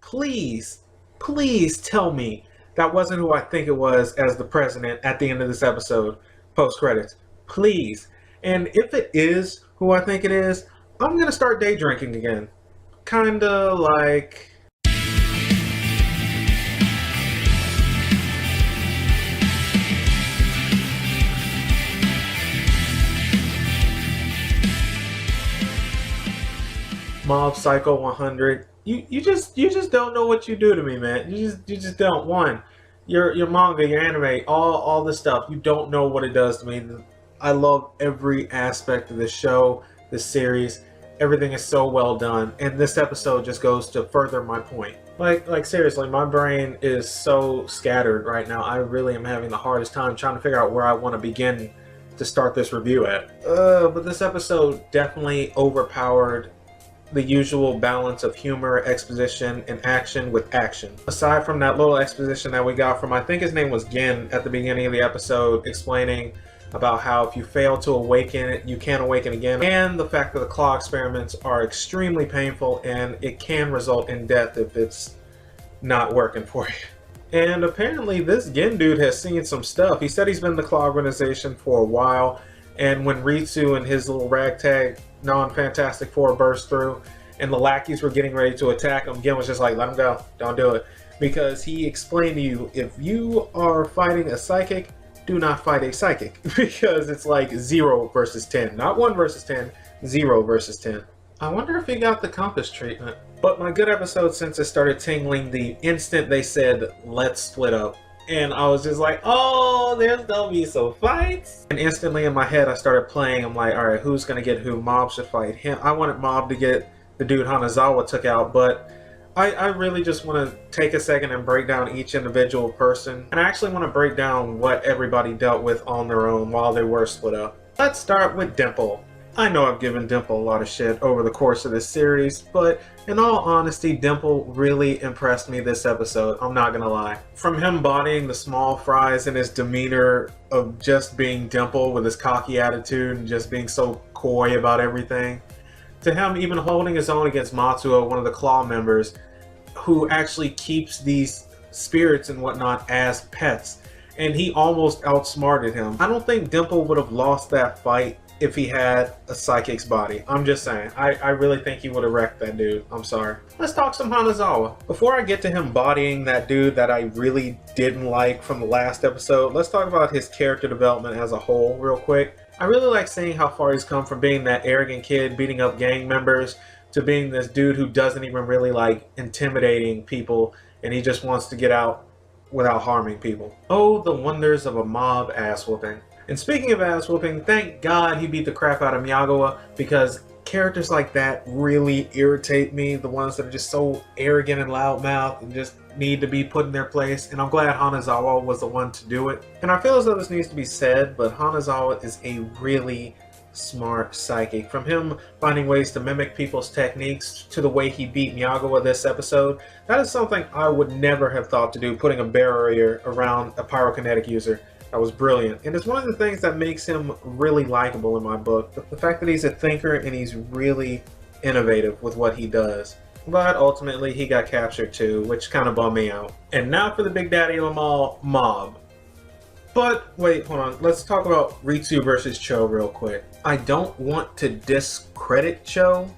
please, please tell me that wasn't who I think it was as the president at the end of this episode, post credits. Please. And if it is who I think it is, I'm gonna start day drinking again. Kinda like... Mob Psycho 100. You just don't know what you do to me, man. You just don't. One, your manga, your anime, all this stuff. You don't know what it does to me. I love every aspect of this show, this series. Everything is so well done, and this episode just goes to further my point. Like seriously, my brain is so scattered right now. I really am having the hardest time trying to figure out where I want to begin to start this review at. But this episode definitely overpowered the usual balance of humor, exposition, and action with action. Aside from that little exposition that we got from, I think his name was Gin, at the beginning of the episode, explaining about how if you fail to awaken, you can't awaken again, and the fact that the claw experiments are extremely painful and it can result in death if it's not working for you. And apparently this Gin dude has seen some stuff. He said he's been in the claw organization for a while, and when Ritsu and his little ragtag non-Fantastic Four burst through and the lackeys were getting ready to attack him, Gin was just like, let him go, don't do it. Because he explained to you, if you are fighting a psychic, do not fight a psychic. Because it's like 0 versus 10. Not 1 versus 10, 0 versus 10. I wonder if he got the compass treatment. But my good episode since it started tingling the instant they said, let's split up. And I was just like, oh, there's gonna be some fights. And instantly in my head, I started playing. I'm like, all right, who's gonna get who? Mob should fight him. I wanted Mob to get the dude Hanazawa took out, but I really just want to take a second and break down each individual person. And I actually want to break down what everybody dealt with on their own while they were split up. Let's start with Dimple. I know I've given Dimple a lot of shit over the course of this series, but in all honesty, Dimple really impressed me this episode, I'm not gonna lie. From him bodying the small fries and his demeanor of just being Dimple with his cocky attitude and just being so coy about everything, to him even holding his own against Matsuo, one of the Claw members, who actually keeps these spirits and whatnot as pets, and he almost outsmarted him. I don't think Dimple would have lost that fight if he had a psychic's body. I'm just saying. I really think he would have wrecked that dude. I'm sorry. Let's talk some Hanazawa. Before I get to him bodying that dude that I really didn't like from the last episode, let's talk about his character development as a whole real quick. I really like seeing how far he's come from being that arrogant kid beating up gang members to being this dude who doesn't even really like intimidating people, and he just wants to get out without harming people. Oh, the wonders of a mob ass whooping. And speaking of ass whooping, thank God he beat the crap out of Miyagawa, because characters like that really irritate me. The ones that are just so arrogant and loudmouth and just need to be put in their place. And I'm glad Hanazawa was the one to do it. And I feel as though this needs to be said, but Hanazawa is a really smart psychic. From him finding ways to mimic people's techniques to the way he beat Miyagawa this episode, that is something I would never have thought to do, putting a barrier around a pyrokinetic user. That was brilliant. And it's one of the things that makes him really likable in my book. The fact that he's a thinker and he's really innovative with what he does. But ultimately he got captured too, which kind of bummed me out. And now for the big daddy of them all, Mob. But wait, hold on. Let's talk about Ritsu versus Cho real quick. I don't want to discredit Cho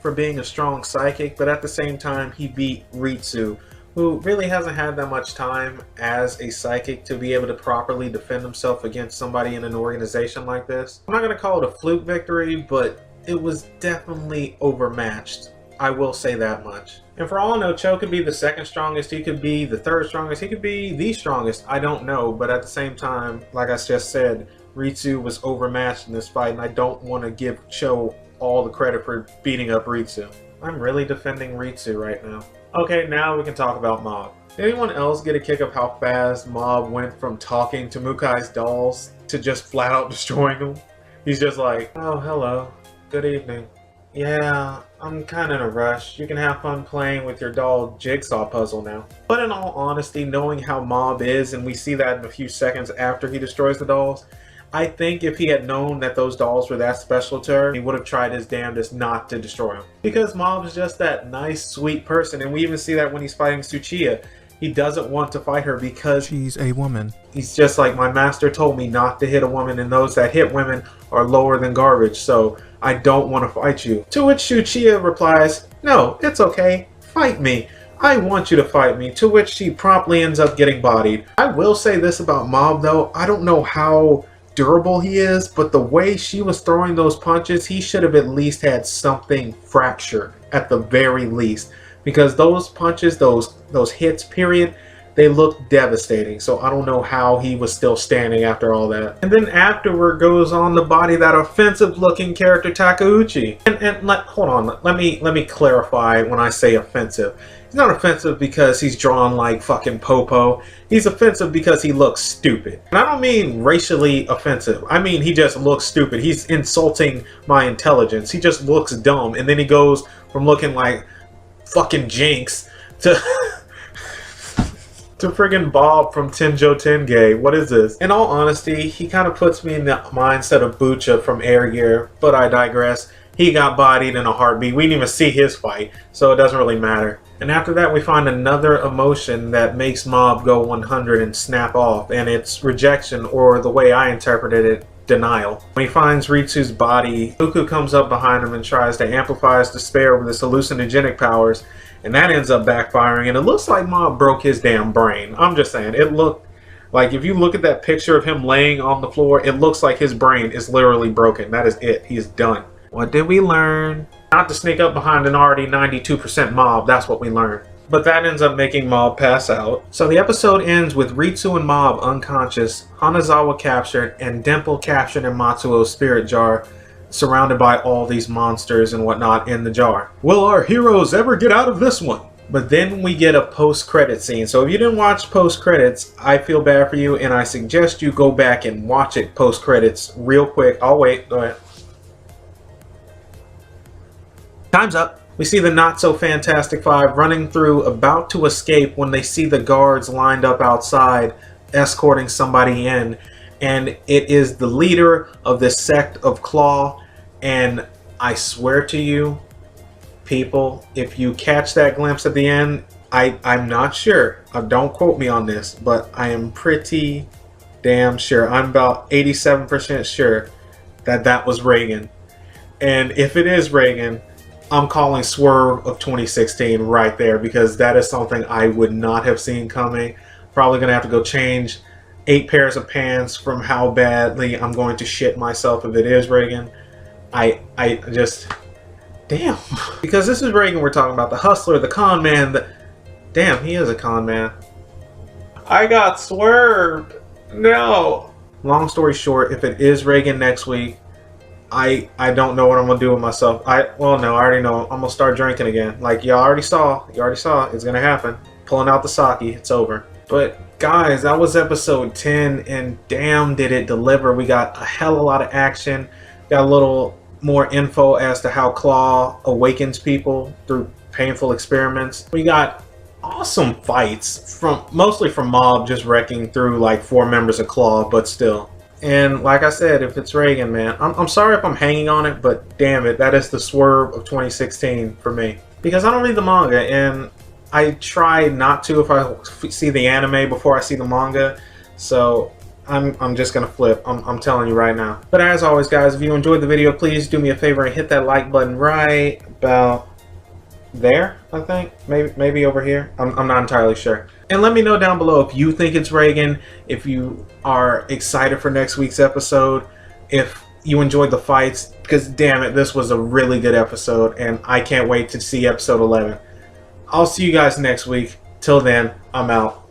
for being a strong psychic, but at the same time he beat Ritsu, who really hasn't had that much time as a psychic to be able to properly defend himself against somebody in an organization like this. I'm not going to call it a fluke victory, but it was definitely overmatched. I will say that much. And for all I know, Cho could be the second strongest, he could be the third strongest, he could be the strongest, I don't know. But at the same time, like I just said, Ritsu was overmatched in this fight, and I don't want to give Cho all the credit for beating up Ritsu. I'm really defending Ritsu right now. Okay, now we can talk about Mob. Did anyone else get a kick of how fast Mob went from talking to Mukai's dolls to just flat out destroying them? He's just like, oh, hello, good evening. Yeah, I'm kind of in a rush. You can have fun playing with your doll jigsaw puzzle now. But in all honesty, knowing how Mob is, and we see that in a few seconds after he destroys the dolls, I think if he had known that those dolls were that special to her, he would have tried his damnedest not to destroy them. Because Mob's just that nice, sweet person, and we even see that when he's fighting Tsuchiya. He doesn't want to fight her because she's a woman. He's just like, my master told me not to hit a woman, and those that hit women are lower than garbage, so I don't want to fight you. To which Tsuchiya replies, no, it's okay, fight me. I want you to fight me, to which she promptly ends up getting bodied. I will say this about Mob though, I don't know how durable he is, but the way she was throwing those punches, he should have at least had something fractured at the very least. Because those punches, those hits, period, they look devastating. So I don't know how he was still standing after all that. And then afterward goes on to body that offensive looking character Takeuchi. Hold on, let me clarify when I say offensive. He's not offensive because he's drawn like fucking Popo. He's offensive because he looks stupid. And I don't mean racially offensive. I mean he just looks stupid. He's insulting my intelligence. He just looks dumb. And then he goes from looking like fucking Jinx to to friggin' Bob from Tenjo Tenge. What is this? In all honesty, he kind of puts me in the mindset of Bucha from Air Gear, but I digress. He got bodied in a heartbeat. We didn't even see his fight, so it doesn't really matter. And after that, we find another emotion that makes Mob go 100 and snap off, and it's rejection, or the way I interpreted it, denial. When he finds Ritsu's body, NOOOO comes up behind him and tries to amplify his despair with his hallucinogenic powers, and that ends up backfiring, and it looks like Mob broke his damn brain. I'm just saying, it looked like, if you look at that picture of him laying on the floor, it looks like his brain is literally broken. That is it. He's done. What did we learn? Not to sneak up behind an already 92% Mob, that's what we learned. But that ends up making Mob pass out. So the episode ends with Ritsu and Mob unconscious, Hanazawa captured, and Dimple captured in Matsuo's spirit jar, surrounded by all these monsters and whatnot in the jar. Will our heroes ever get out of this one? But then we get a post-credit scene. So if you didn't watch post-credits, I feel bad for you, and I suggest you go back and watch it post-credits real quick. I'll wait. Go ahead. Time's up. We see the Not-So-Fantastic Five running through, about to escape when they see the guards lined up outside, escorting somebody in. And it is the leader of this sect of Claw. And I swear to you, people, if you catch that glimpse at the end, I'm not sure. Don't quote me on this, but I am pretty damn sure. I'm about 87% sure that that was Reagan. And if it is Reagan, I'm calling Swerve of 2016 right there, because that is something I would not have seen coming. Probably going to have to go change 8 pairs of pants from how badly I'm going to shit myself if it is Reagan. I just... Damn. Because this is Reagan we're talking about. The hustler, the con man. Damn, he is a con man. I got swerved. No. Long story short, if it is Reagan next week, I don't know what I'm gonna do with myself. Well, no, I already know. I'm gonna start drinking again. Like y'all already saw. You already saw. It's gonna happen. Pulling out the sake. It's over. But guys, that was episode 10, and damn, did it deliver. We got a hell of a lot of action. Got a little more info as to how Claw awakens people through painful experiments. We got awesome fights mostly from Mob just wrecking through like 4 members of Claw, but still. And like I said, if it's Reagan, man, I'm sorry if I'm hanging on it, but damn it, that is the Swerve of 2016 for me. Because I don't read the manga, and I try not to if I see the anime before I see the manga. So I'm just gonna flip. I'm telling you right now. But as always, guys, if you enjoyed the video, please do me a favor and hit that like button right about there. I think maybe over here. I'm not entirely sure. And let me know down below if you think it's Reagan, if you are excited for next week's episode, if you enjoyed the fights, because damn it, this was a really good episode, and I can't wait to see episode 11. I'll see you guys next week. Till then, I'm out.